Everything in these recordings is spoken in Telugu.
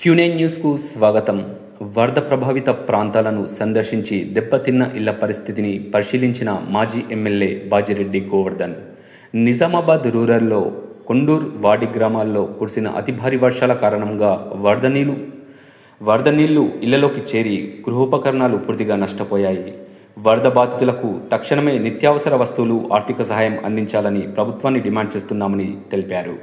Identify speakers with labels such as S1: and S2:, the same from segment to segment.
S1: Q9 న్యూస్కు స్వాగతం. వరద ప్రభావిత ప్రాంతాలను సందర్శించి దెబ్బతిన్న ఇళ్ల పరిస్థితిని పరిశీలించిన మాజీ ఎమ్మెల్యే బాజిరెడ్డి గోవర్ధన్ నిజామాబాద్ రూరల్లో కొండూర్ వాడి గ్రామాల్లో కురిసిన అతి భారీ వర్షాల కారణంగా వరద నీళ్లు ఇళ్లలోకి చేరి గృహోపకరణాలు పూర్తిగా నష్టపోయాయి. వరద బాధితులకు తక్షణమే నిత్యావసర వస్తువులు, ఆర్థిక సహాయం అందించాలని ప్రభుత్వాన్ని డిమాండ్ చేస్తున్నామని తెలిపారు.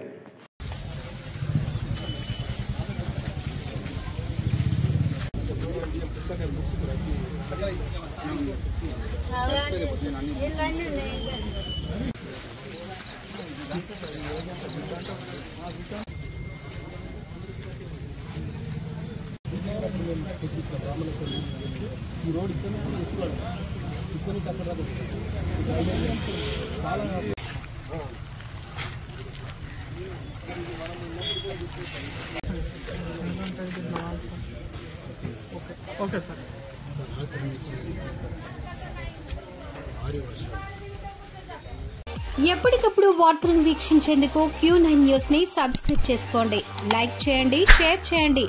S2: ఎప్పటికప్పుడు వార్తలను వీక్షించేందుకు Q9 న్యూస్ ని సబ్స్క్రైబ్ చేసుకోండి, లైక్ చేయండి, షేర్ చేయండి.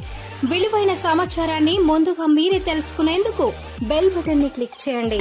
S2: విలువైన సమాచారాన్ని ముందుగా మీరే తెలుసుకునేందుకు బెల్ బటన్ ని క్లిక్ చేయండి.